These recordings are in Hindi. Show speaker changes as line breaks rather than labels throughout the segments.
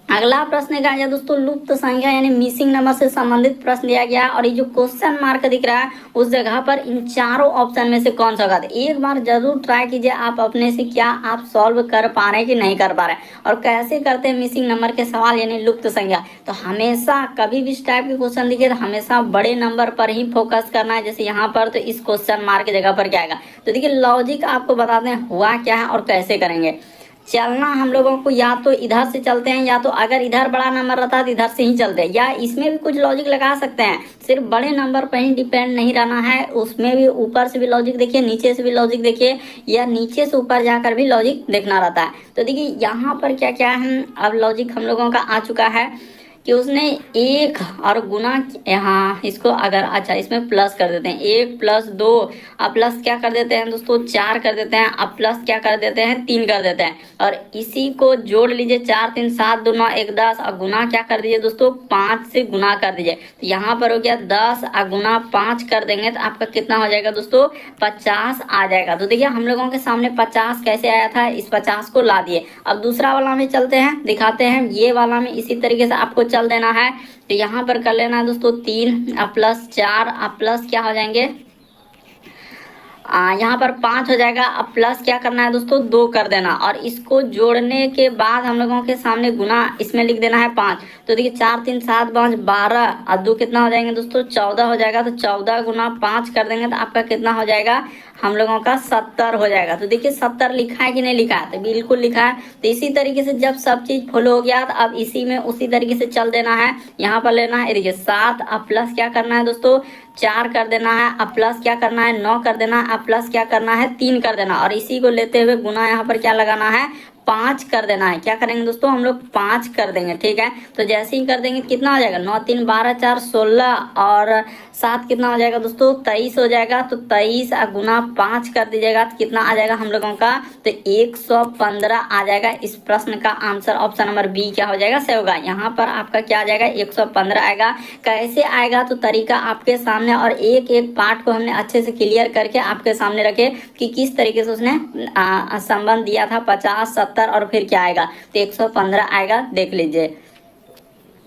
अगला प्रश्न क्या है दोस्तों, लुप्त संख्या यानी मिसिंग नंबर से संबंधित प्रश्न दिया गया और ये जो क्वेश्चन मार्क दिख रहा है उस जगह पर इन चारों ऑप्शन में से कौन सा होगा। एक बार जरूर ट्राई कीजिए आप अपने से, क्या आप सॉल्व कर पा रहे हैं कि नहीं कर पा रहे हैं, और कैसे करते हैं मिसिंग नंबर के सवाल यानी लुप्त संख्या। तो हमेशा कभी भी इस टाइप के क्वेश्चन दिखे तो हमेशा बड़े नंबर पर ही फोकस करना है। जैसे यहाँ पर तो इस क्वेश्चन मार्क की जगह पर क्या आएगा, तो देखिए लॉजिक आपको बताते हैं हुआ क्या है और कैसे करेंगे। चलना हम लोगों को या तो इधर से चलते हैं, या तो अगर इधर बड़ा नंबर रहता है तो इधर से ही चलते हैं, या इसमें भी कुछ लॉजिक लगा सकते हैं। सिर्फ बड़े नंबर पर ही डिपेंड नहीं रहना है, उसमें भी ऊपर से भी लॉजिक देखिए, नीचे से भी लॉजिक देखिए, या नीचे से ऊपर जाकर भी लॉजिक देखना रहता है। तो देखिए यहाँ पर क्या क्या है, अब लॉजिक हम लोगों का आ चुका है कि उसने एक और गुना, यहाँ इसको अगर अच्छा इसमें प्लस कर देते हैं, 1+2, अब प्लस क्या कर देते हैं दोस्तों 4 कर देते हैं, अब प्लस क्या कर देते हैं 3 कर देते हैं, और इसी को जोड़ लीजिए 4 3 7 2 9 1 10, और गुना क्या कर दीजिए दोस्तों 5 से गुना कर दीजिए। तो यहाँ पर हो गया 10 और गुना 5 कर देंगे तो आपका कितना हो जाएगा दोस्तों 50 आ जाएगा। तो देखिए हम लोगों के सामने 50 कैसे आया था, इस 50 को ला दिए। अब दूसरा वाला में चलते हैं, दिखाते हैं। ये वाला में इसी तरीके से आपको चल देना है। तो यहाँ पर कर लेना है दोस्तों 3 प्लस 4, अब प्लस क्या हो जाएंगे, यहाँ पर 5 हो जाएगा। अब प्लस क्या करना है दोस्तों 2 कर देना, और इसको जोड़ने के बाद हम लोगों के सामने गुना इसमें लिख देना है 5। तो देखिए 4 3 7 5 12, और 2 कितना हो जाएंगे दोस्तों 14 हो जाएगा। तो 14 गुना 5 कर देंगे तो आपका कितना हो जाएगा हम लोगों का 70 हो जाएगा। तो देखिए 70 लिखा है कि नहीं लिखा है, तो बिल्कुल लिखा है। तो इसी तरीके से जब सब चीज फॉलो हो गया तो अब इसी में उसी तरीके से चल देना है। यहाँ पर लेना है देखिए 7, अब प्लस क्या करना है दोस्तों 4 कर देना है, अब प्लस क्या करना है 9 कर देना, अब प्लस क्या करना है 3 कर देना, और इसी को लेते हुए गुना यहाँ पर क्या लगाना है 5 कर देना है। क्या करेंगे दोस्तों हम लोग 5 कर देंगे, ठीक है। तो जैसे ही कर देंगे कितना हो जाएगा 9 3 12 4 16, और 7 कितना हो जाएगा दोस्तों 23 हो जाएगा। तो 23 गुना 5 कर दीजिएगा तो कितना आ जाएगा हम लोगों का, तो 115 आ जाएगा। इस प्रश्न का आंसर ऑप्शन नंबर बी क्या हो जाएगा सही होगा। यहाँ पर आपका क्या आ जाएगा 115 आएगा। कैसे आएगा तो तरीका आपके सामने, और एक एक पार्ट को हमने अच्छे से क्लियर करके आपके सामने रखे कि किस तरीके से उसने संबंध दिया था 50 70 और फिर क्या आएगा तो 115 आएगा, देख लीजिए।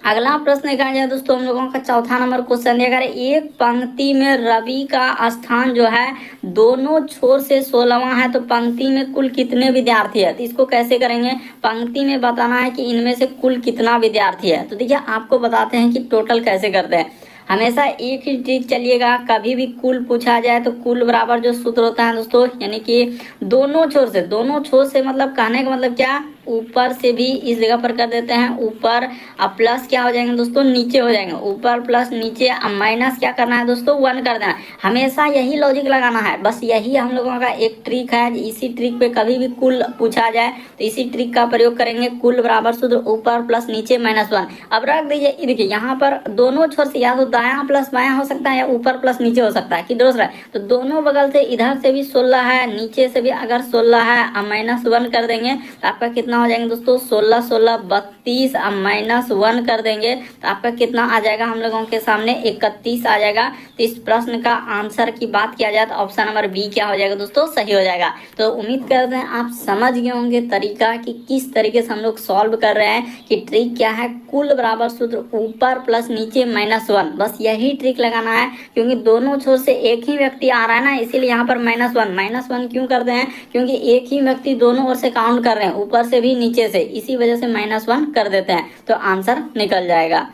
अगला प्रश्न देखा जाए दोस्तों हम लोगों का चौथा नंबर क्वेश्चन दिया गया, एक पंक्ति में रवि का स्थान जो है दोनों छोर से 16वां है, तो पंक्ति में कुल कितने विद्यार्थी है। तो इसको कैसे करेंगे, पंक्ति में बताना है कि इनमें से कुल कितना विद्यार्थी है। तो देखिए आपको बताते हैं कि टोटल कैसे करते हैं। हमेशा एक ही ट्रिक चलिएगा, कभी भी कुल पूछा जाए तो कुल बराबर जो सूत्र होता है दोस्तों, यानी कि दोनों छोर से मतलब कहने का मतलब क्या, ऊपर से भी इस जगह पर कर देते हैं ऊपर, अब प्लस क्या हो जाएंगे दोस्तों नीचे हो जाएंगे, ऊपर प्लस नीचे, अब माइनस क्या करना है दोस्तों 1 कर देना है। हमेशा यही लॉजिक लगाना है, बस यही हम लोगों का एक ट्रिक है। इसी ट्रिक पे कभी भी कुल पूछा जाए तो इसी ट्रिक का प्रयोग करेंगे। कुल बराबर सूत्र ऊपर प्लस नीचे -1। अब रख दीजिए, देखिए यहाँ पर दोनों छोर से या तो दायां प्लस बायां हो सकता है या ऊपर प्लस नीचे हो सकता है कि दूसरा। तो दोनों बगल से इधर से भी 16 है, नीचे से भी अगर 16 है, अब -1 कर देंगे तो आपका कितना हो जाएंगे दोस्तों 16 16 32, अब -1 कर देंगे तो आपका कितना आ जाएगा हम लोगों के सामने 31 आ जाएगा। तो इस प्रश्न का आंसर की बात किया जाए तो ऑप्शन नंबर बी क्या हो जाएगा दोस्तों सही हो जाएगा। तो उम्मीद करते हैं आप समझ गए होंगे तरीका कि किस तरीके से हम लोग सॉल्व कर रहे हैं, कि ट्रिक क्या है, कुल बराबर सूत्र ऊपर प्लस नीचे -1। बस यही ट्रिक लगाना है, क्योंकि दोनों छोर से एक ही व्यक्ति आ रहा है ना, इसीलिए यहाँ पर -1 क्यों करते हैं, क्योंकि एक ही व्यक्ति दोनों ओर से काउंट कर रहे हैं, ऊपर से भी नीचे से, इसी वजह से -1 कर देते हैं तो आंसर निकल जाएगा।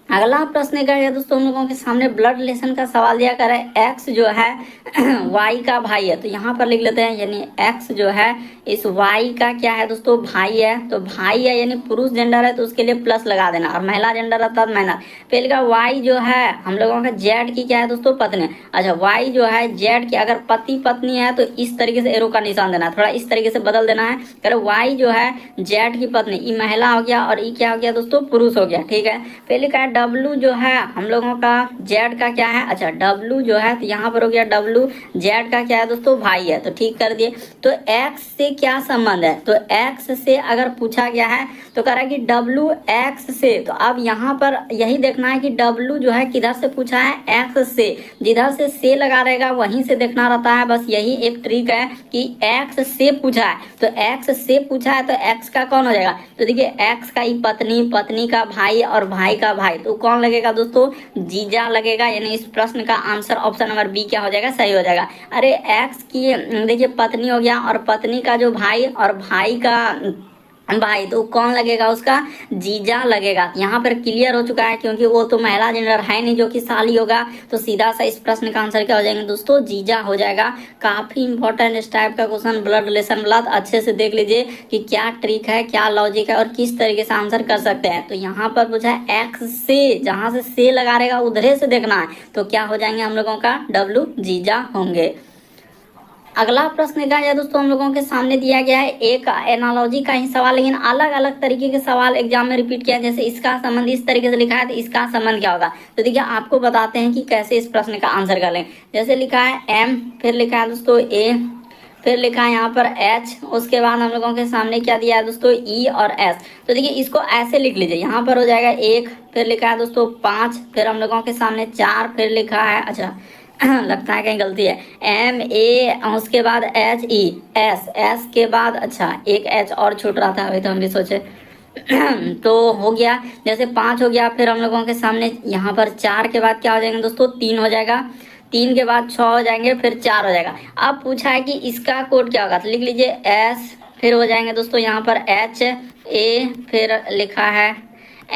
अगला प्रश्न क्या है दोस्तों हम लोगों के सामने ब्लड रिलेशन का सवाल दिया कर है। एक्स जो है वाई का भाई है, तो यहाँ पर लिख लेते हैं, यानी एक्स जो है इस वाई का क्या है दोस्तों भाई है। तो भाई है यानी पुरुष जेंडर है तो उसके लिए प्लस लगा देना, और महिला जेंडर रहता है माइनस। पहले का वाई जो है हम लोगों का जेड की क्या है दोस्तों पत्नी। अच्छा वाई जो है जेड की अगर पति पत्नी है तो इस तरीके से एरो का निशान देना, थोड़ा इस तरीके से बदल देना है। अगर वाई जो है जेड की पत्नी, ये महिला हो गया और ये क्या हो गया दोस्तों पुरुष हो गया, ठीक है। पहले का W जो है हम लोगों का Z का क्या है, अच्छा W जो है तो यहाँ पर हो गया W, Z का क्या है दोस्तों भाई है, तो ठीक कर दिए। तो X से क्या संबंध है, तो X से अगर पूछा गया है तो कह रहा है कि W X से, तो अब यहाँ पर यही देखना है कि W जो है किधर से पूछा है, X से, जिधर से लगा रहेगा वहीं से देखना रहता है। बस यही एक ट्रिक है कि X से पूछा है, तो X से पूछा है तो X का कौन हो जाएगा, तो देखिए X का ही पत्नी, पत्नी का भाई और भाई का भाई, तो कौन लगेगा दोस्तों, जीजा लगेगा। यानी इस प्रश्न का आंसर ऑप्शन नंबर बी क्या हो जाएगा, सही हो जाएगा। अरे X की देखिए पत्नी हो गया और पत्नी का जो भाई और भाई का भाई, तो कौन लगेगा, उसका जीजा लगेगा। यहाँ पर क्लियर हो चुका है क्योंकि वो तो महिला जेंडर है नहीं जो कि साली होगा, तो सीधा सा इस प्रश्न का आंसर क्या हो जाएंगे दोस्तों, जीजा हो जाएगा। काफी इंपॉर्टेंट इस टाइप का क्वेश्चन, ब्लड रिलेशन ब्लड, अच्छे से देख लीजिए कि क्या ट्रिक है, क्या लॉजिक है और किस तरीके से आंसर कर सकते हैं। तो यहाँ पर पूछा है एक्स से, जहां से लगा रहेगा उधरे से देखना है, तो क्या हो जाएंगे हम लोगों का डब्लू, जीजा होंगे। अगला प्रश्न का दोस्तों हम लोगों के सामने दिया गया है एक एनालॉजी का ही सवाल, लेकिन अलग अलग तरीके के सवाल एग्जाम में रिपीट किया। जैसे इसका संबंध इस तरीके से लिखा है तो इसका संबंध क्या होगा, तो देखिए आपको बताते हैं कि कैसे इस प्रश्न का आंसर कर लें। जैसे लिखा है M, फिर लिखा है दोस्तों A, फिर लिखा है यहाँ पर H, उसके बाद हम लोगों के सामने क्या दिया है दोस्तों E और S। तो देखिए इसको ऐसे लिख लीजिए, यहाँ पर हो जाएगा 1, फिर लिखा है दोस्तों 5, फिर हम लोगों के सामने 4, फिर लिखा है, अच्छा लगता है कहीं गलती है, MA, उसके बाद HE, S के बाद अच्छा एक H और छूट रहा था, अभी तो हम भी सोचे तो हो गया। जैसे 5 हो गया, फिर हम लोगों के सामने यहाँ पर 4 के बाद क्या हो जाएंगे दोस्तों, 3 हो जाएगा, 3 के बाद 6 हो जाएंगे, फिर 4 हो जाएगा। अब पूछा है कि इसका कोड क्या होगा, तो लिख लीजिए S, फिर हो जाएंगे दोस्तों यहाँ पर HA, फिर लिखा है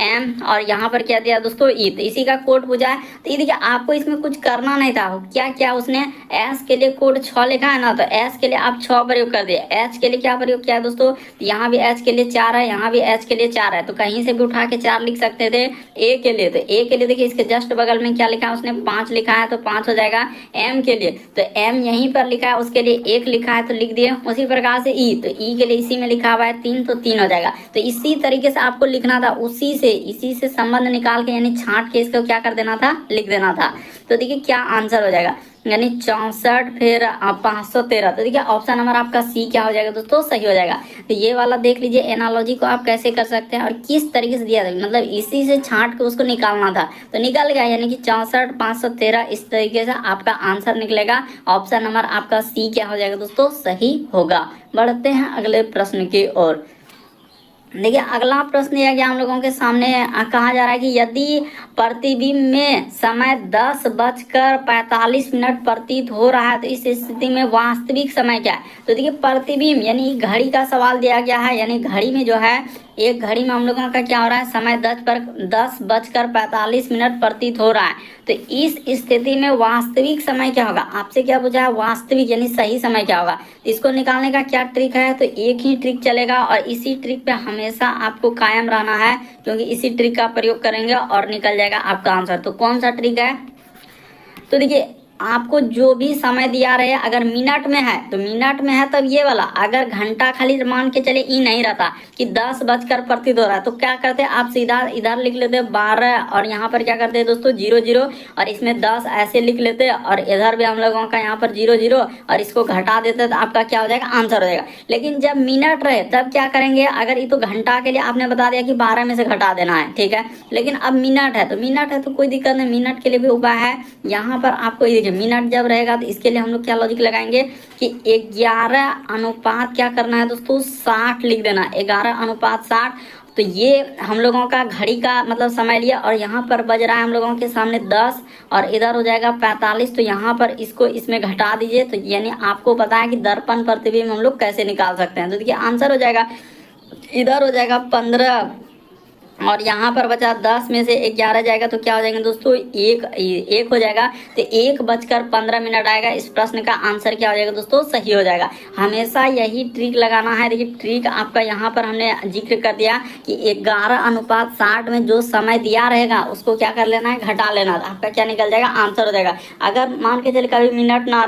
M और यहाँ पर क्या दिया दोस्तों E, तो इसी का कोड पूछा है। तो ये देखिए आपको इसमें कुछ करना नहीं था, क्या क्या उसने S के लिए कोड 6 लिखा है ना, तो S के लिए आप 6 प्रयोग कर दिए। H के लिए क्या प्रयोग किया है दोस्तों, यहाँ भी H के लिए 4 है, यहाँ भी H के लिए 4 है, तो कहीं से भी उठा के 4 लिख सकते थे। A के लिए, तो A के लिए देखिए इसके जस्ट बगल में क्या लिखा है उसने 5 लिखा है, तो 5 हो जाएगा। M के लिए, तो M यहीं पर लिखा है, उसके लिए 1 लिखा है तो लिख दिए। उसी प्रकार से E, तो E के लिए इसी में लिखा हुआ है 3, तो 3 हो जाएगा। तो इसी तरीके से आपको लिखना था, इसी से संबंध निकाल के यानी छांट के इसको क्या कर देना था, लिख देना था। तो देखिए क्या आंसर हो जाएगा, यानी 64 फिर 513, तो देखिए ऑप्शन नंबर आपका सी क्या हो जाएगा दोस्तों, सही हो जाएगा। तो ये वाला देख लीजिए एनालॉजी को आप कैसे कर सकते हैं और किस तरीके से दिया था, मतलब इसी से छांट के उसको निकालना था, तो निकल गया, यानी कि 64 513 इस तरीके से आपका आंसर निकलेगा। ऑप्शन नंबर आपका सी क्या हो जाएगा दोस्तों, सही होगा। बढ़ते हैं अगले प्रश्न की ओर। देखिए अगला प्रश्न यह गया हम लोगों के सामने, कहा जा रहा है कि यदि प्रतिबिंब में समय 10:45 प्रतीत हो रहा है तो इस स्थिति में वास्तविक समय क्या है। तो देखिए प्रतिबिंब यानी घड़ी का सवाल दिया गया है, यानी घड़ी में जो है एक घड़ी में हम लोगों का क्या हो रहा है, समय 10:45 प्रतीत हो रहा है। तो इस स्थिति में वास्तविक समय क्या होगा, आपसे क्या पूछा है, वास्तविक यानी सही समय क्या होगा। तो इसको निकालने का क्या ट्रिक है, तो एक ही ट्रिक चलेगा और इसी ट्रिक पे हमेशा आपको कायम रहना है, क्योंकि इसी ट्रिक का प्रयोग करेंगे और निकल जाएगा आपका आंसर। तो कौन सा ट्रिक है, तो देखिए आपको जो भी समय दिया रहे, अगर मिनट में है तो मिनट में है तब ये वाला, अगर घंटा खाली मान के चले ई नहीं रहता कि 10 बजकर प्रतीत हो रहा है, तो क्या करते हैं आप सीधा इधर लिख लेते 12 और यहाँ पर क्या करते हैं दोस्तों 00 और इसमें 10 ऐसे लिख लेते हैं और इधर भी हम लोगों का यहाँ पर 00 और इसको घटा देते तो आपका क्या हो जाएगा, आंसर हो जाएगा। लेकिन जब मिनट रहे तब क्या करेंगे, अगर ये तो घंटा के लिए आपने बता दिया कि 12 में से घटा देना है, ठीक है, लेकिन अब मिनट है तो कोई दिक्कत नहीं, मिनट के लिए भी उपाय है। यहाँ पर आपको मिनट जब रहेगा तो इसके लिए हम लोग क्या लॉजिक लगाएंगे कि 11 अनुपात क्या करना है दोस्तों 60 लिख देना, 11:60। तो ये हम लोगों का घड़ी का मतलब समय लिया और यहाँ पर बज रहा है हम लोगों के सामने 10 और इधर हो जाएगा 45, तो यहाँ पर इसको इसमें घटा दीजिए। तो यानी आपको पता है कि दर्पण प्रतिबिंब हम लोग कैसे निकाल सकते हैं। तो देखिए आंसर हो जाएगा, इधर हो जाएगा 15 और यहाँ पर बचा 10 में से 11 जाएगा, तो क्या हो जाएंगे दोस्तों एक हो जाएगा। तो 1:15 आएगा। इस प्रश्न का आंसर क्या हो जाएगा दोस्तों, सही हो जाएगा। हमेशा यही ट्रिक लगाना है। देखिए ट्रिक आपका यहाँ पर हमने जिक्र कर दिया कि 11:60 में जो समय दिया रहेगा उसको क्या कर लेना है, घटा लेना, आपका क्या निकल जाएगा, आंसर हो जाएगा। अगर मान के चले कभी मिनट ना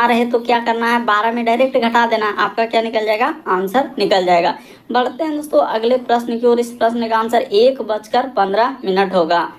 रहे तो क्या करना है, 12 में डायरेक्ट घटा देना, आपका क्या निकल जाएगा, आंसर निकल जाएगा। बढ़ते हैं दोस्तों अगले प्रश्न की ओर। इस प्रश्न का आंसर आंसर 1:15 होगा।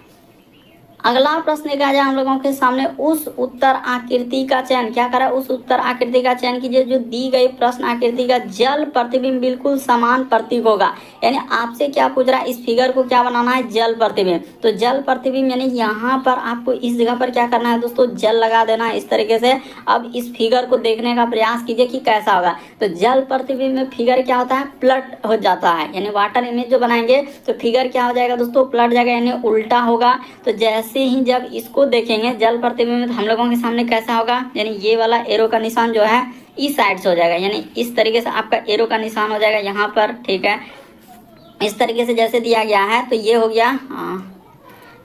अगला प्रश्न लेकर आ जाए हम लोगों के सामने, उस उत्तर आकृति का चयन। क्या करा, उस उत्तर आकृति का चयन कीजिए जो दी गई प्रश्न आकृति का जल प्रतिबिंब बिल्कुल समान प्रतीक होगा। यानी आपसे क्या पूछ रहा है, इस फिगर को क्या बनाना है, जल प्रतिबिंब। तो जल प्रतिबिंब यानी यहाँ पर आपको इस जगह पर क्या करना है दोस्तों, जल लगा देना है इस तरीके से। अब इस फिगर को देखने का प्रयास कीजिए कि कैसा होगा। तो जल प्रतिबिंब में फिगर क्या होता है, पलट हो जाता है। यानी वाटर इमेज जो बनाएंगे तो फिगर क्या हो जाएगा दोस्तों, पलट जाएगा यानी उल्टा होगा। तो जैसे ही जब इसको देखेंगे जल प्रतिबिंब में, तो हम लोगों के सामने कैसा होगा, यानी ये वाला एरो का निशान जो है इस साइड से हो जाएगा। यानी इस तरीके से आपका एरो का निशान हो जाएगा यहाँ पर, ठीक है। इस तरीके से जैसे दिया गया है तो ये हो गया,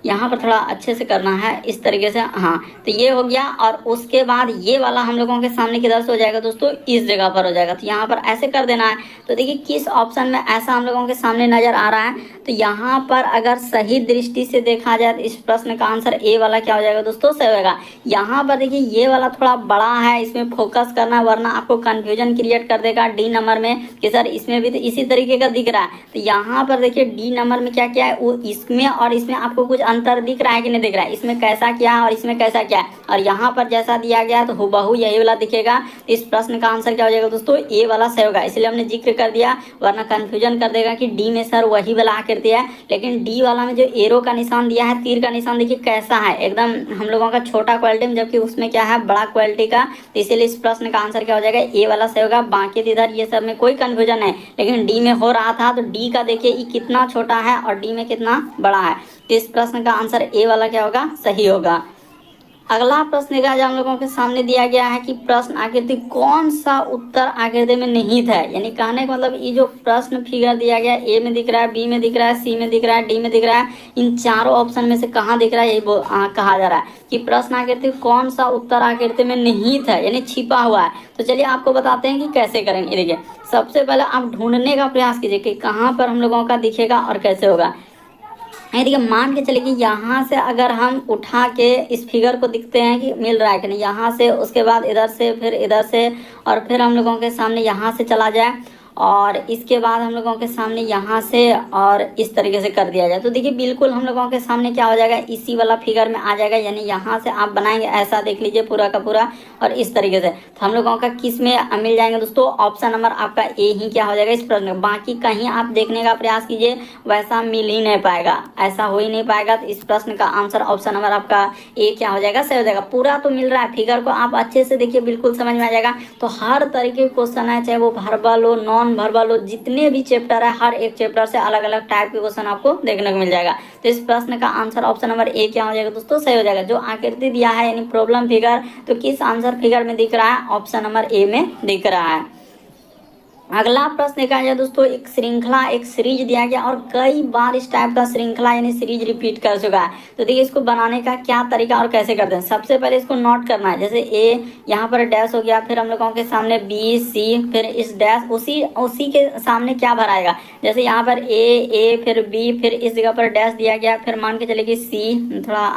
यहाँ पर थोड़ा अच्छे से करना है इस तरीके से, हाँ। तो ये हो गया और उसके बाद ये वाला हम लोगों के सामने किधर से हो जाएगा दोस्तों, इस जगह पर हो जाएगा। तो यहाँ पर ऐसे कर देना है। तो देखिए किस ऑप्शन में ऐसा हम लोगों के सामने नजर आ रहा है। तो यहाँ पर अगर सही दृष्टि से देखा जाए तो इस प्रश्न का आंसर ए वाला क्या हो जाएगा दोस्तों, सही होगा। यहाँ पर देखिए ये वाला थोड़ा बड़ा है, इसमें फोकस करना, वरना आपको कंफ्यूजन क्रिएट कर देगा डी नंबर में कि सर इसमें भी तो इसी तरीके का दिख रहा है। तो यहाँ पर देखिए डी नंबर में क्या क्या है, वो इसमें और इसमें आपको कुछ अंतर दिख रहा है कि नहीं दिख रहा है, इसमें कैसा क्या है और इसमें कैसा क्या है। और यहाँ पर जैसा दिया गया तो हुबहू यही वाला दिखेगा। इस प्रश्न का आंसर क्या हो जाएगा दोस्तों, ए वाला सही होगा। इसलिए हमने जिक्र कर दिया, वरना कंफ्यूजन कर देगा कि डी में सर वही वाला आकृति है। लेकिन डी वाला में जो एरो का निशान दिया है, तीर का निशान, देखिए कैसा है, एकदम हम लोगों का छोटा क्वालिटी में, जबकि उसमें क्या है बड़ा क्वालिटी का। तो इसीलिए इस प्रश्न का आंसर क्या हो जाएगा, ए वाला सही होगा। बाकी इधर ये सब में कोई कंफ्यूजन है, लेकिन डी में हो रहा था। तो डी का देखिए ये कितना छोटा है और डी में कितना बड़ा है। इस प्रश्न का आंसर ए वाला क्या होगा, सही होगा। अगला प्रश्न का जो हम लोगों के सामने दिया गया है कि प्रश्न आकृति कौन सा उत्तर आकृति में निहित है। यानी कहने का मतलब ये जो प्रश्न फिगर दिया गया, ए में दिख रहा है, बी में दिख रहा है, सी में दिख रहा है, डी में दिख रहा है, इन चारों ऑप्शन में से कहाँ दिख रहा है, यही कहा जा रहा है कि प्रश्न आकृति कौन सा उत्तर आकृति में निहित है, यानी छिपा हुआ है। तो चलिए आपको बताते हैं कि कैसे करेंगे। देखिए सबसे पहले आप ढूंढने का प्रयास कीजिए कि कहाँ पर हम लोगों का दिखेगा और कैसे होगा। देखिए मान के चलिए कि यहाँ से अगर हम उठा के इस फिगर को दिखते हैं कि मिल रहा है कि नहीं, यहाँ से, उसके बाद इधर से, फिर इधर से, और फिर हम लोगों के सामने यहाँ से चला जाए, और इसके बाद हम लोगों के सामने यहाँ से और इस तरीके से कर दिया जाए। तो देखिए बिल्कुल हम लोगों के सामने क्या हो जाएगा, इसी वाला फिगर में आ जाएगा। यानी यहाँ से आप बनाएंगे ऐसा, देख लीजिए पूरा का पूरा, और इस तरीके से। तो हम लोगों का किस में मिल जाएंगे दोस्तों, ऑप्शन नंबर आपका ए ही क्या हो जाएगा इस प्रश्न में। बाकी कहीं आप देखने का प्रयास कीजिए, वैसा मिल ही नहीं पाएगा, ऐसा हो ही नहीं पाएगा। तो इस प्रश्न का आंसर ऑप्शन नंबर आपका ए क्या हो जाएगा, सही हो जाएगा। पूरा तो मिल रहा है, फिगर को आप अच्छे से देखिए, बिल्कुल समझ में आ जाएगा। तो हर तरीके के क्वेश्चन है, चाहे वो वर्बल हो, नॉन वर्बल हो, जितने भी चैप्टर है, हर एक चैप्टर से अलग अलग टाइप के क्वेश्चन आपको देखने को मिल जाएगा। तो इस प्रश्न का आंसर ऑप्शन नंबर ए क्या हो जाएगा दोस्तों, सही हो जाएगा। जो आकृति दिया है यानी प्रॉब्लम फिगर, तो किस आंसर फिगर में दिख रहा है, ऑप्शन नंबर ए में दिख रहा है। अगला प्रश्न देखा जाए दोस्तों, एक श्रृंखला, एक सीरीज दिया गया और कई बार इस टाइप का श्रृंखला यानी सीरीज रिपीट कर चुका है। तो देखिए इसको बनाने का क्या तरीका और कैसे करते हैं। सबसे पहले इसको नोट करना है, जैसे ए यहाँ पर डैश हो गया, फिर हम लोगों के सामने बी सी, फिर इस डैश, उसी के सामने क्या भराएगा, जैसे यहाँ पर ए फिर बी, फिर इस जगह पर डैश दिया गया, फिर मान के चले कि सी, थोड़ा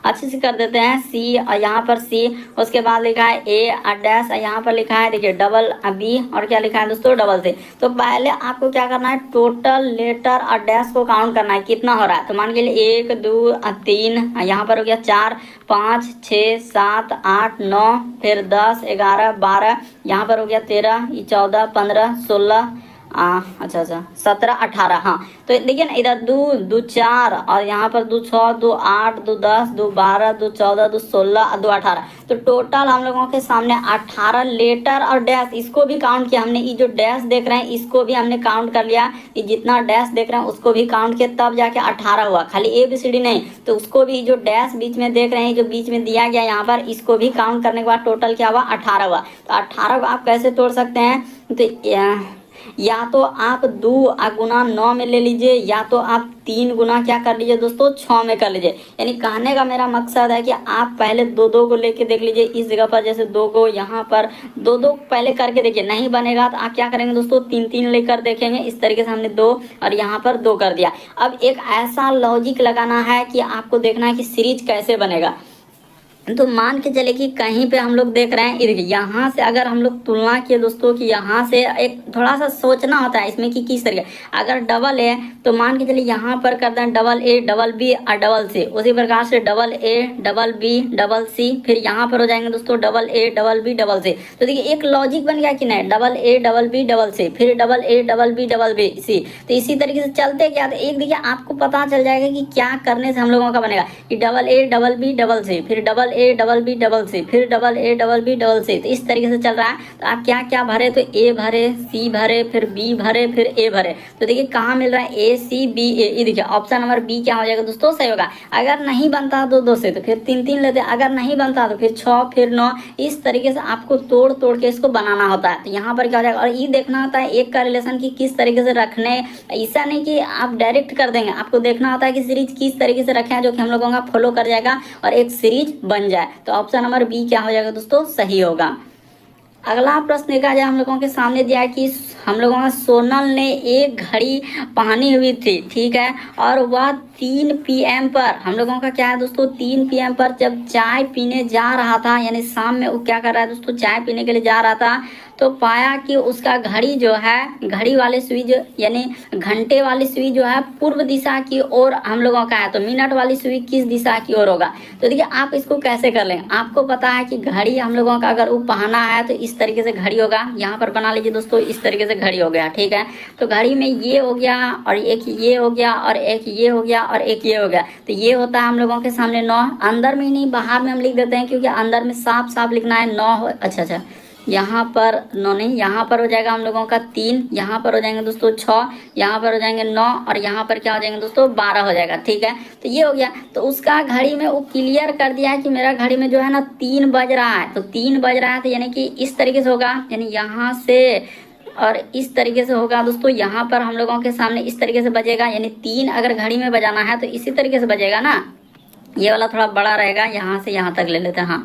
अच्छे से कर देते हैं, सी और यहाँ पर सी, उसके बाद लिखा है ए डैश, यहाँ पर लिखा है देखिए डबल बी, और क्या लिखा है दोस्तों, डबल से। तो पहले आपको क्या करना है, टोटल लेटर और डैश को काउंट करना है कितना हो रहा है। तो मान के लिए 1 2 3, यहाँ पर हो गया 4 5 6 7 8 9, फिर 10 11 12, यहाँ पर हो गया 13 14 15 16, अच्छा 17 18, हाँ। तो देखिए ना, इधर 2 2 4, और यहाँ पर 2 6 2 8 2 10 2 12 2 14 2 16 2 18। तो टोटल हम लोगों के सामने 18 लेटर और डैश, इसको भी काउंट किया हमने। ये जो डैश देख रहे हैं इसको भी हमने काउंट कर लिया, ये जितना डैश देख रहे हैं उसको भी काउंट किया, तब जाके 18 हुआ। खाली ABCD नहीं, तो उसको भी, जो डैश बीच में देख रहे हैं, जो बीच में दिया गया यहाँ पर, इसको भी काउंट करने के बाद टोटल क्या हुआ, 18 हुआ। तो 18 को आप कैसे तोड़ सकते हैं, तो या तो आप 2 गुना 9 में ले लीजिए, या तो आप 3 गुना क्या कर लीजिए दोस्तों, 6 में कर लीजिए। यानी कहने का मेरा मकसद है कि आप पहले 2 को लेके देख लीजिए। इस जगह पर जैसे 2 को, यहाँ पर 2 पहले करके देखिए, नहीं बनेगा तो आप क्या करेंगे दोस्तों, 3 लेकर देखेंगे। इस तरीके से हमने 2 और यहाँ पर 2 कर दिया। अब एक ऐसा लॉजिक लगाना है कि आपको देखना है कि सीरीज कैसे बनेगा। तो मान के चले कि कहीं पे हम लोग देख रहे हैं, ये देखिए यहाँ से अगर हम लोग तुलना किए दोस्तों कि यहाँ से एक थोड़ा सा सोचना होता है इसमें कि किस तरीके, अगर डबल है तो मान के चलिए यहाँ पर कर दें डबल ए डबल बी और डबल सी, उसी प्रकार से double A double B double C, फिर यहाँ पर हो जाएंगे दोस्तों double A double B double C. तो देखिए एक लॉजिक बन गया कि नहीं, double A double B double C, फिर double A double B double B C. तो इसी तरीके से चलते क्या, तो एक देखिए आपको पता चल जाएगा कि क्या करने से हम लोगों का बनेगा कि double A double B double C, फिर double A double B double C, फिर double A double B double C. तो इस तरीके से चल रहा है। तो आप क्या क्या भरे, तो ए भरे, सी भरे, फिर बी भरे, फिर ए भरे। तो देखिए कहाँ मिल रहा है, ए सी बी ए। ये देखिए ऑप्शन नंबर बी क्या हो जाएगा दोस्तों, सही होगा। अगर नहीं बनता दो दो से तो फिर तीन तीन लेते हैं, अगर नहीं बनता तो फिर 6 फिर 9। इस तरीके से आपको तोड़ तोड़ के इसको बनाना होता है। तो यहाँ पर क्या हो जाएगा, और ये देखना होता है एक का रिलेशन की किस तरीके से रखने, ऐसा नहीं कि आप डायरेक्ट कर देंगे, आपको देखना होता है कि सीरीज किस तरीके से रखें जो कि हम लोगों का फॉलो कर जाएगा और एक सीरीज बन जाए। तो ऑप्शन नंबर बी क्या हो जाएगा दोस्तों, सही होगा। अगला प्रश्न देखा जाए, हम लोगों के सामने दिया है कि हम लोगों का सोनल ने एक घड़ी पहनी हुई थी, ठीक है, और वह 3 PM पर, हम लोगों का क्या है दोस्तों, 3 PM पर जब चाय पीने जा रहा था, यानी शाम में वो क्या कर रहा है दोस्तों, चाय पीने के लिए जा रहा था, तो पाया कि उसका घड़ी जो है, घड़ी वाली सुई जो यानी घंटे वाली सुई जो है पूर्व दिशा की ओर हम लोगों का है, तो मिनट वाली सुई किस दिशा की ओर होगा। तो देखिए आप इसको कैसे कर लेंगे, आपको पता है कि घड़ी हम लोगों का अगर वो पहना है तो इस तरीके से घड़ी होगा, यहाँ पर बना लीजिए दोस्तों, इस तरीके से घड़ी हो गया, ठीक है। तो घड़ी में ये हो गया और एक ये हो गया और एक ये हो गया और एक ये हो गया। तो ये होता है हम लोगों के सामने 9, अंदर में ही नहीं बाहर में हम लिख देते हैं क्योंकि अंदर में साफ साफ लिखना है 9। अच्छा, यहाँ पर 9 नहीं, यहाँ पर हो जाएगा हम लोगों का 3, यहाँ पर हो जाएंगे दोस्तों 6, यहाँ पर हो जाएंगे 9 और यहाँ पर क्या हो जाएंगे दोस्तों 12 हो जाएगा, ठीक है। तो ये हो गया। तो उसका घड़ी में वो क्लियर कर दिया है कि मेरा घड़ी में जो है ना 3 बज रहा है, तो 3 बज रहा है, तो यानी कि इस तरीके से होगा, यानी यहाँ से और इस तरीके से होगा दोस्तों, यहाँ पर हम लोगों के सामने इस तरीके से बजेगा, यानी 3 अगर घड़ी में बजाना है तो इसी तरीके से बजेगा ना, ये वाला थोड़ा बड़ा रहेगा, यहाँ से यहाँ तक ले लेते हैं। हाँ,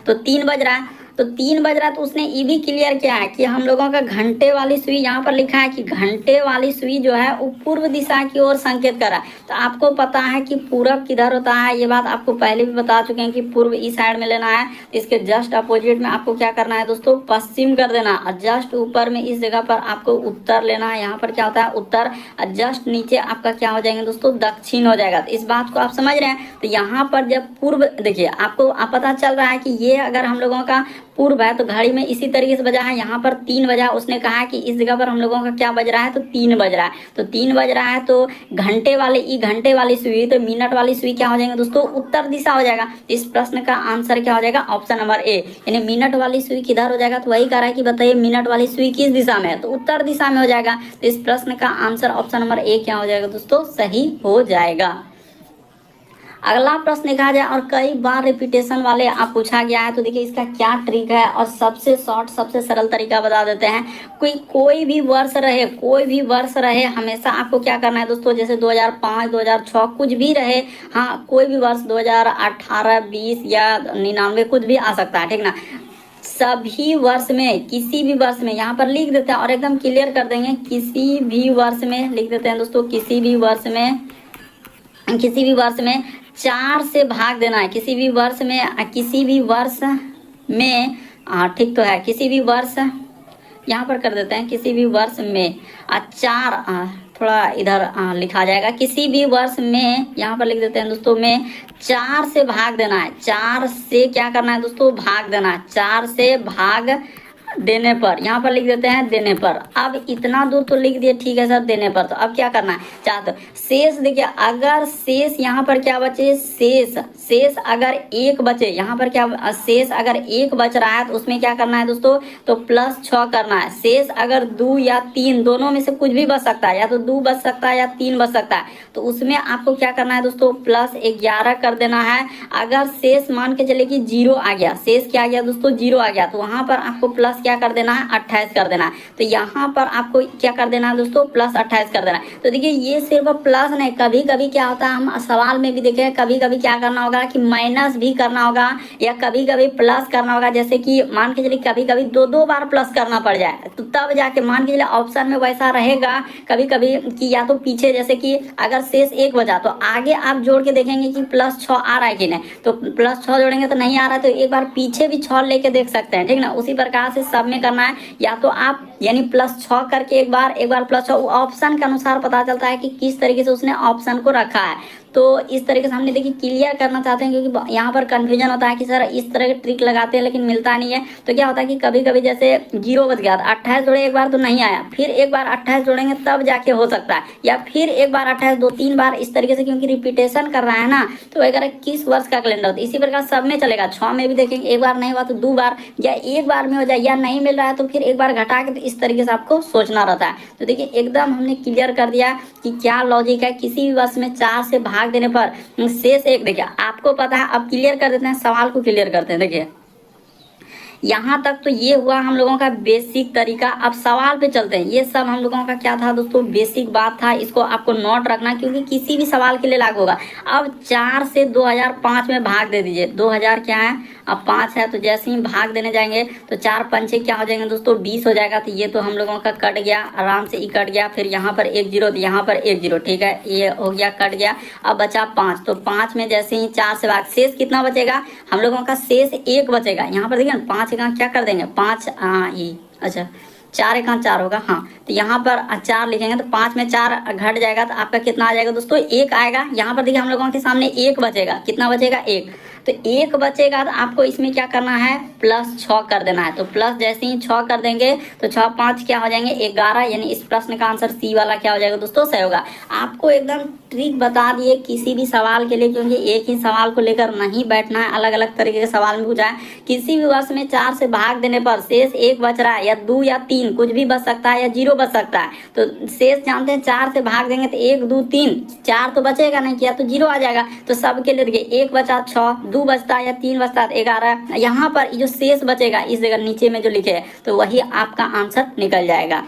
तो 3 बज रहा है, तो 3 बज रहा है, तो उसने ये भी क्लियर किया है कि हम लोगों का घंटे वाली सुई, यहाँ पर लिखा है कि घंटे वाली सुई जो है वो पूर्व दिशा की ओर संकेत कर रहा है। तो आपको पता है कि पूरब किधर होता है, ये बात आपको पहले भी बता चुके हैं कि पूर्व इस साइड में लेना है, इसके जस्ट अपोजिट में आपको क्या करना है दोस्तों, पश्चिम कर देना, और जस्ट ऊपर में इस जगह पर आपको उत्तर लेना है, यहाँ पर क्या होता है उत्तर, और जस्ट नीचे आपका क्या हो जाएंगे दोस्तों, दक्षिण हो जाएगा। तो इस बात को आप समझ रहे हैं। तो यहाँ पर जब पूर्व, देखिए आपको पता चल रहा है कि ये अगर हम लोगों का पूर्व है तो घड़ी में इसी तरीके से बजा है, यहाँ पर 3 बजा, उसने कहा कि इस जगह पर हम लोगों का क्या बज रहा है, तो 3 बज रहा है। तो 3 बज रहा है, तो घंटे वाली सुई, तो मिनट वाली सुई क्या हो जाएंगे दोस्तों, उत्तर दिशा हो जाएगा। इस प्रश्न का आंसर क्या हो जाएगा, ऑप्शन नंबर ए, यानी मिनट वाली सुई किधर हो जाएगा। तो वही कह रहा है कि बताइए मिनट वाली सुई किस दिशा में है, तो उत्तर दिशा में हो जाएगा। तो इस प्रश्न का आंसर ऑप्शन नंबर ए क्या हो जाएगा दोस्तों, सही हो जाएगा। अगला प्रश्न देखा जाए, और कई बार रिपीटेशन वाले आप पूछा गया है, तो देखिए इसका क्या ट्रिक है, और सबसे शॉर्ट सबसे सरल तरीका बता देते हैं। कोई भी वर्ष रहे, हमेशा आपको क्या करना है दोस्तों, जैसे 2005 2006 कुछ भी रहे, हाँ कोई भी वर्ष 2018 20 या 99 कुछ भी आ सकता है, ठीक ना। सभी वर्ष में, किसी भी वर्ष में यहाँ पर लिख देते हैं और एकदम क्लियर कर देंगे, किसी भी वर्ष में लिख देते हैं दोस्तों, किसी भी वर्ष में 4 से भाग देना है, किसी भी वर्ष में ठीक तो है, किसी भी वर्ष, यहाँ पर कर देते हैं किसी भी वर्ष में 4, थोड़ा इधर लिखा जाएगा, किसी भी वर्ष में यहाँ पर लिख देते हैं दोस्तों में 4 से भाग देना है, 4 से क्या करना है दोस्तों, भाग देना है, 4 से भाग देने पर, यहाँ पर लिख देते हैं देने पर। अब इतना दूर तो लिख दिए, ठीक है सर, देने पर। तो अब क्या करना है, चाहते शेष, देखिए अगर शेष यहाँ पर क्या बचे, शेष अगर 1 बचे, यहाँ पर क्या शेष अगर 1 बच रहा है तो उसमें क्या करना है दोस्तों, तो +6 करना है। शेष अगर 2 या 3 दोनों में से कुछ भी बच सकता है, या तो 2 बच सकता है या 3 बच सकता है, तो उसमें आपको क्या करना है दोस्तों, +11 कर देना है। अगर शेष मान के चले कि 0 आ गया, शेष क्या आ गया दोस्तों, 0 आ गया, तो वहां पर आपको प्लस क्या कर देना है 28 कर देना है। तो यहाँ पर आपको क्या कर देना है दोस्तों प्लस 28 कर देना है। तो देखिए ये सिर्फ प्लस नहीं, कभी कभी क्या होता है हम सवाल में भी देखें, कभी कभी क्या करना होगा कि माइनस भी करना होगा या कभी कभी प्लस करना होगा। जैसे कि मान के चलिए कभी कभी दो दो बार प्लस करना पड़ जाए तो तब जाके मान के चलिए ऑप्शन में वैसा रहेगा कभी कभी कि या तो पीछे जैसे कि अगर शेष 1 बचा तो आगे आप जोड़ के देखेंगे कि +6 आ रहा है कि नहीं, तो +6 जोड़ेंगे तो नहीं आ रहा है तो एक बार पीछे भी 6 लेके देख सकते हैं, ठीक ना। उसी प्रकार से सब में करना है, या तो आप यानी +6 करके एक बार +6 ऑप्शन के अनुसार पता चलता है कि किस तरीके से उसने ऑप्शन को रखा है। तो इस तरीके से हमने देखिए क्लियर करना चाहते हैं क्योंकि यहाँ पर कंफ्यूजन होता है कि सर इस तरह के ट्रिक लगाते हैं लेकिन मिलता नहीं है। तो क्या होता है कि कभी कभी जैसे 0 बच गया, 28 जोड़े एक बार तो नहीं आया, फिर एक बार 28 जोड़ेंगे तब जाके हो सकता है, या फिर एक बार 28 2-3 बार इस तरीके से, क्योंकि रिपीटेशन कर रहा है ना। तो अगर 21 वर्ष का कैलेंडर होता है इसी प्रकार सब में चलेगा, 6 में भी देखेंगे एक बार नहीं हुआ तो 2 बार, या एक बार में हो जाए, या नहीं मिल रहा है तो फिर एक बार घटा के, तो इस तरीके से आपको सोचना रहता है। तो देखिए एकदम हमने क्लियर कर दिया कि क्या लॉजिक है। किसी भी वर्ष में 4 से भाग देने पर शेष 1, देखिए आपको पता है। अब क्लियर कर देते हैं, सवाल को क्लियर करते हैं। देखिए यहाँ तक तो ये हुआ हम लोगों का बेसिक तरीका। अब सवाल पे चलते हैं। ये सब हम लोगों का क्या था दोस्तों बेसिक बात था, इसको आपको नोट रखना क्योंकि किसी भी सवाल के लिए लागू होगा। अब 4 से 2005 में भाग दे दीजिए। 2000 क्या है अब 5 है, तो जैसे ही भाग देने जाएंगे तो 4 पंचे क्या हो जाएंगे दोस्तों 20 हो जाएगा। तो ये तो हम लोगों का कट गया, आराम से ही कट गया। फिर यहाँ पर 1 0 तो यहाँ पर 1 0, ठीक है, ये हो गया कट गया। अब बचा 5, तो 5 में जैसे ही 4 से भाग, शेष कितना बचेगा हम लोगों का, शेष 1 बचेगा। यहाँ पर देखिए 5 का क्या कर देंगे 5 अच्छा 4 1 4 होगा, हाँ। तो यहाँ पर 4 लिखेंगे तो 5 में 4 घट जाएगा तो आपका कितना आ जाएगा दोस्तों 1 आएगा। यहाँ पर देखिए हम लोगों के सामने 1 बचेगा, कितना बचेगा 1, तो 1 बचेगा तो आपको इसमें क्या करना है +6 कर देना है। तो प्लस जैसे ही 6 कर देंगे तो 6 5 क्या हो जाएंगे 11, यानी इस प्रश्न का आंसर सी वाला क्या हो जाएगा दोस्तों सही होगा। आपको एकदम ट्रिक बता दिए किसी भी सवाल के लिए, क्योंकि एक ही सवाल को लेकर नहीं बैठना है, अलग अलग तरीके के सवाल में पूछा है। किसी भी वर्ष में 4 से भाग देने पर शेष 1 बच रहा है, या 2 या 3 कुछ भी बच सकता है, या 0 बच सकता है। तो शेष जानते हैं 4 से भाग देंगे तो 1 2 3 4 तो बचेगा नहीं, किया तो 0 आ जाएगा। तो सबके लिए देखिए 1 बचा 6, 2 बचता है या 3 बचता है 11। यहाँ पर जो शेष बचेगा इस जगह नीचे में जो लिखे है तो वही आपका आंसर निकल जाएगा।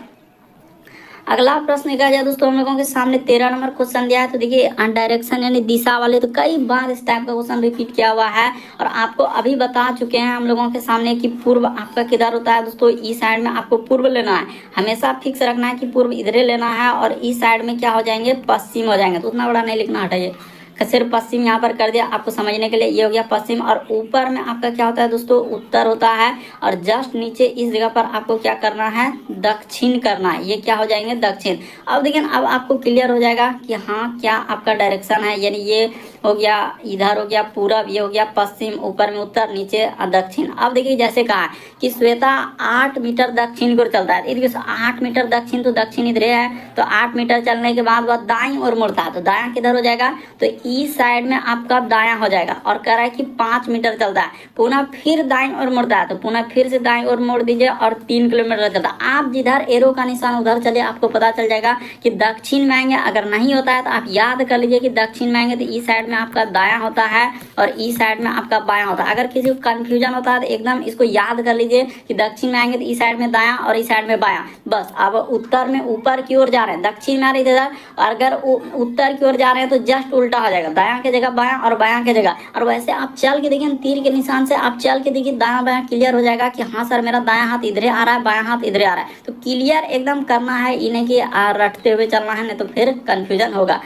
अगला प्रश्न निकल जाए दोस्तों हम लोगों के सामने 13 नंबर क्वेश्चन दिया है। तो देखिए डायरेक्शन यानी दिशा वाले, तो कई बार इस टाइप का क्वेश्चन रिपीट किया हुआ है और आपको अभी बता चुके हैं हम लोगों के सामने कि पूर्व आपका किधर होता है दोस्तों, इस साइड में आपको पूर्व लेना है। हमेशा फिक्स रखना है कि पूर्व इधरे लेना है और इस साइड में क्या हो जाएंगे पश्चिम हो जाएंगे। तो उतना बड़ा नहीं लिखना, हटाइए, सिर्फ पश्चिम यहाँ पर कर दिया आपको समझने के लिए। ये हो गया पश्चिम, और ऊपर में आपका क्या होता है दोस्तों उत्तर होता है, और जस्ट नीचे इस जगह पर आपको क्या करना है दक्षिण करना है। ये क्या हो जाएंगे दक्षिण। अब देखिए अब आपको क्लियर हो जाएगा कि हाँ क्या आपका डायरेक्शन है, यानी ये हो गया इधर हो गया पूरब, ये हो गया पश्चिम, ऊपर में उत्तर, नीचे दक्षिण। अब देखिए जैसे कहा कि श्वेता 8 मीटर दक्षिण की ओर चलता है, देखिए 8 मीटर दक्षिण, तो दक्षिण इधर है, तो 8 मीटर चलने के बाद वह दाईं ओर मुड़ता है, तो दायां किधर हो जाएगा तो इस साइड में आपका दायां हो जाएगा। और कह रहा है कि 5 मीटर चलता है, पुनः फिर दाईं ओर मुड़ता है, तो पुनः फिर से दाईं ओर मोड़ दीजिए और 3 किलोमीटर चलता है। आप जिधर एरो का निशान उधर चलिए, आपको पता चल जाएगा कि दक्षिण में आएंगे। अगर नहीं होता है तो आप याद कर लीजिए कि दक्षिण में आएंगे तो इस साइड में आपका दायां होता है और इस साइड में आपका बायां होता है। अगर किसी को कंफ्यूजन होता है तो एकदम इसको याद कर लीजिए कि दक्षिण में आएंगे तो इस साइड में दायां और इस साइड में बायां। बस अब उत्तर में ऊपर की ओर जा रहे हैं, दक्षिण में आ रहे इधर, अगर उत्तर की ओर जा रहे हैं तो जस्ट उल्टा हो जाएगा, दायां की जगह बायां और बायां की जगह। और वैसे आप चल के देखिए तीर के निशान से आप चल के देखिए दायां बायां क्लियर हो जाएगा कि हाँ सर मेरा दायां हाथ इधर आ रहा है, बायां हाथ इधर आ रहा है। तो क्लियर एकदम करना है, इन्हें कि रटते हुए चलना है, नहीं तो फिर कंफ्यूजन होगा।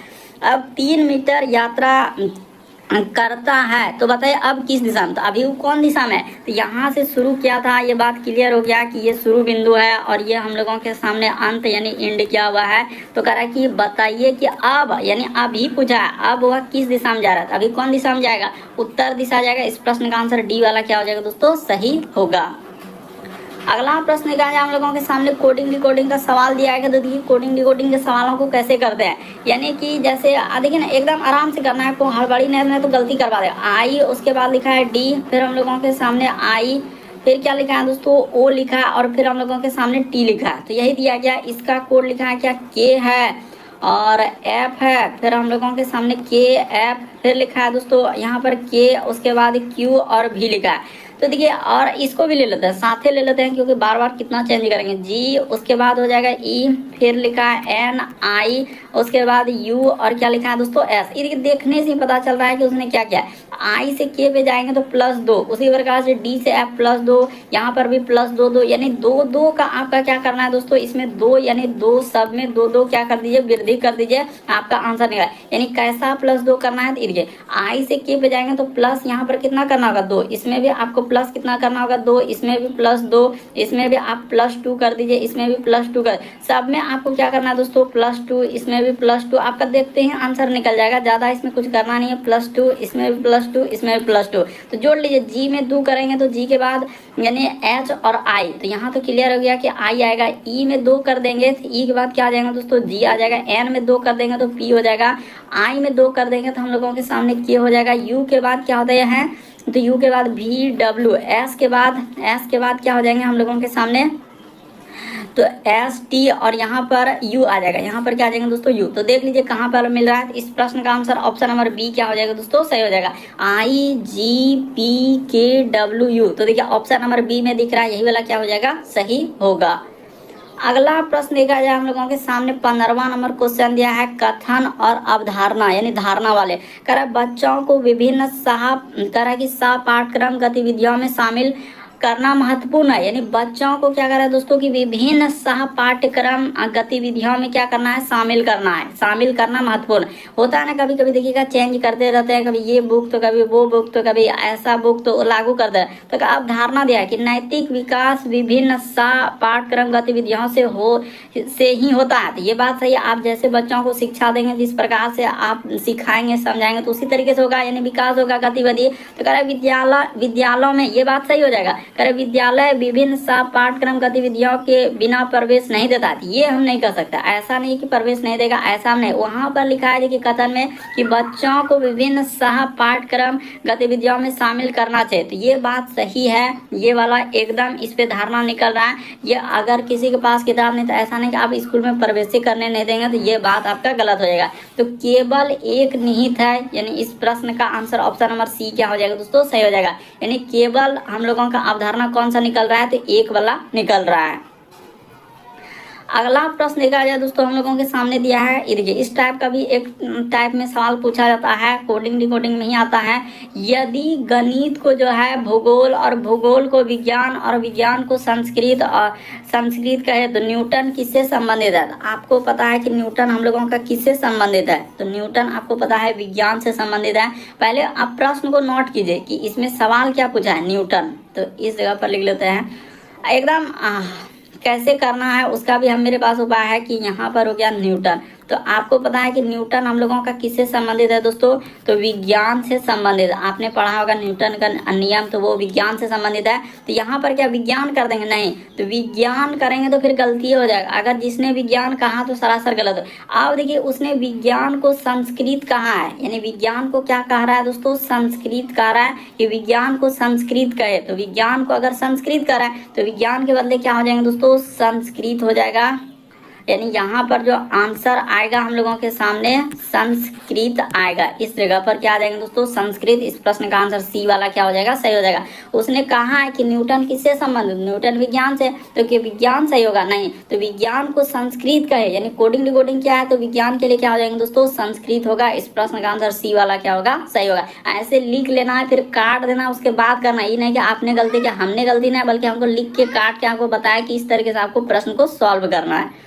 अब 3 मीटर यात्रा करता है तो बताइए अब किस दिशा में, तो अभी वो कौन दिशा में है, तो यहाँ से शुरू किया था, ये बात क्लियर हो गया कि ये शुरू बिंदु है और ये हम लोगों के सामने अंत यानी एंड किया हुआ है। तो कह रहा है कि बताइए कि अब यानी अभी पूछा है अब वह किस दिशा में जा रहा है, अभी कौन दिशा में जाएगा, उत्तर दिशा जाएगा। इस प्रश्न का आंसर डी वाला क्या हो जाएगा दोस्तों सही होगा। अगला प्रश्न क्या है हम लोगों के सामने कोडिंग डिकोडिंग का सवाल दिया है। तो देखिए कोडिंग डिकोडिंग के सवालों को कैसे करते हैं, यानी कि जैसे देखिए ना एकदम आराम से करना है, को हड़बड़ी नहीं तो गलती करवा दे। आई उसके बाद लिखा है डी, फिर हम लोगों के सामने आई, फिर क्या लिखा है दोस्तों ओ लिखा है और फिर हम लोगों के सामने टी लिखा है। तो यही दिया गया, इसका कोड लिखा है क्या के है और एफ है, फिर हम लोगों के सामने के एफ, फिर लिखा है दोस्तों यहाँ पर के, उसके बाद क्यू और भी लिखा है। तो देखिए और इसको भी ले लेते हैं, साथ ही ले लेते हैं क्योंकि बार बार कितना चेंज करेंगे। जी, उसके बाद हो जाएगा ई, फिर लिखा है एन आई, उसके बाद यू और क्या लिखा है दोस्तों एस। ये देखने से ही पता चल रहा है कि उसने क्या किया है। आई से के पे जाएंगे तो +2, उसी प्रकार से डी से एफ +2, यहाँ पर भी +2 यानी 2 का आपका क्या करना है दोस्तों, इसमें 2 यानी 2 सब में 2 क्या कर दीजिए, वृद्धि कर दीजिए, आपका आंसर निकला। यानी कैसा +2 करना है, देखिए आई से के पे जाएंगे तो प्लस यहाँ पर कितना करना होगा 2, इसमें भी आपको प्लस कितना करना होगा 2, इसमें भी +2, इसमें भी आप +2 कर दीजिए, इसमें भी +2 कर, सब में आपको क्या करना है दोस्तों +2, इसमें भी +2, आपका देखते हैं आंसर निकल जाएगा, ज्यादा इसमें कुछ करना नहीं है। +2, इसमें भी +2, इसमें भी +2, तो जोड़ लीजिए। जी में 2 करेंगे तो जी के बाद यानी एच और आई, तो यहाँ तो क्लियर हो गया कि आई आएगा। ई में 2 कर देंगे तो ई के बाद क्या आ जाएगा दोस्तों जी आ जाएगा। एन में 2 कर देंगे तो पी हो जाएगा। आई में 2 कर देंगे तो हम लोगों के सामने के हो जाएगा। यू के बाद क्या होता है, तो यू के बाद वी डब्ल्यू, एस के बाद क्या हो जाएंगे हम लोगों के सामने, तो एस टी और यहाँ पर यू आ जाएगा। यहाँ पर क्या आ जाएगा दोस्तों यू, तो देख लीजिए कहाँ पर मिल रहा है। इस प्रश्न का आंसर ऑप्शन नंबर बी क्या हो जाएगा दोस्तों, सही हो जाएगा। आई जी पी के डब्ल्यू यू, तो देखिए ऑप्शन नंबर बी में दिख रहा है, यही वाला क्या हो जाएगा, सही होगा। अगला प्रश्न देखा जाए हम लोगों के सामने 15वां नंबर क्वेश्चन दिया है, कथन और अवधारणा यानी धारणा वाले। कह रहा है बच्चों को विभिन्न सह पाठ्यक्रम गतिविधियों में शामिल करना महत्वपूर्ण है, यानी बच्चों को क्या कर रहा है दोस्तों की विभिन्न सह पाठ्यक्रम गतिविधियों में क्या करना है, शामिल करना महत्वपूर्ण होता है ना। कभी कभी देखिएगा चेंज करते रहते हैं, कभी ये बुक तो कभी वो बुक तो कभी ऐसा बुक तो लागू करते हैं। तो अवधारणा दिया है कि नैतिक विकास विभिन्न सह पाठ्यक्रम गतिविधियों से ही होता है। तो ये बात सही है, आप जैसे बच्चों को शिक्षा देंगे, जिस प्रकार से आप सिखाएंगे समझाएंगे तो उसी तरीके से होगा, यानी विकास होगा गतिविधि। तो कह रहा है विद्यालयों में, ये बात सही हो जाएगा। करे विद्यालय विभिन्न सह पाठ्यक्रम गतिविधियों के बिना प्रवेश नहीं देता, ये हम नहीं कर सकते। ऐसा नहीं कि प्रवेश नहीं देगा, ऐसा नहीं, वहां पर लिखा है कि कथन में कि बच्चों को विभिन्न सह पाठ्यक्रम गतिविधियों में शामिल करना चाहिए। तो ये बात सही है, ये वाला एकदम इस पे धारणा निकल रहा है। ये अगर किसी के पास किताब नहीं तो ऐसा नहीं कि आप स्कूल में प्रवेश करने नहीं देंगे, तो ये बात आपका गलत हो जाएगा। तो केवल एक निहित है, यानी इस प्रश्न का आंसर ऑप्शन नंबर सी क्या हो जाएगा दोस्तों, सही हो जाएगा। यानी केवल हम लोगों का अवधारणा कौन सा निकल रहा है, तो एक वाला निकल रहा है। अगला प्रश्न देखा जाए दोस्तों हम लोगों के सामने दिया है, ये देखिए इस टाइप का भी एक टाइप में सवाल पूछा जाता है, कोडिंग डिकोडिंग नहीं आता है। यदि गणित को जो है भूगोल और भूगोल को विज्ञान और विज्ञान को संस्कृत और संस्कृत कहे तो न्यूटन किससे संबंधित है। आपको पता है कि न्यूटन हम लोगों का किससे संबंधित है, तो न्यूटन आपको पता है विज्ञान से संबंधित है। पहले आप प्रश्न को नोट कीजिए कि इसमें सवाल क्या पूछा है, न्यूटन, तो इस जगह पर लिख लेते हैं। एकदम कैसे करना है उसका भी हम मेरे पास उपाय है कि यहाँ पर हो गया न्यूटन। तो आपको पता है कि न्यूटन हम लोगों का किससे संबंधित है दोस्तों, तो विज्ञान से संबंधित। आपने पढ़ा होगा न्यूटन का नियम, तो वो विज्ञान से संबंधित है। तो यहाँ पर क्या विज्ञान कर देंगे, नहीं, तो विज्ञान करेंगे तो फिर गलती हो जाएगा। अगर जिसने विज्ञान कहा तो सरासर गलत हो। अब देखिए उसने विज्ञान को संस्कृत कहा है, यानी विज्ञान को क्या कह रहा है दोस्तों, संस्कृत कह रहा है कि विज्ञान को संस्कृत कहे। तो विज्ञान को अगर संस्कृत कर रहा है तो विज्ञान के बदले क्या हो जाएंगे दोस्तों, संस्कृत हो जाएगा। यानी यहाँ पर जो आंसर आएगा हम लोगों के सामने संस्कृत आएगा। इस जगह पर क्या आ जाएगा दोस्तों, संस्कृत। इस प्रश्न का आंसर सी वाला क्या हो जाएगा, सही हो जाएगा। उसने कहा है कि न्यूटन किससे संबंधित, न्यूटन विज्ञान से, तो क्या विज्ञान सही होगा, नहीं, तो विज्ञान को संस्कृत कहे, यानी कोडिंग डिकोडिंग क्या है, तो विज्ञान के लिए क्या हो जाएंगे दोस्तों, संस्कृत होगा। इस प्रश्न का आंसर सी वाला क्या होगा, सही होगा। ऐसे लिख लेना है, फिर काट देना, उसके बाद करना। ये नहीं कि आपने गलती की हमने गलती नहीं, बल्कि हमको लिख के काट के आपको बताया कि इस तरीके से आपको प्रश्न को सॉल्व करना है।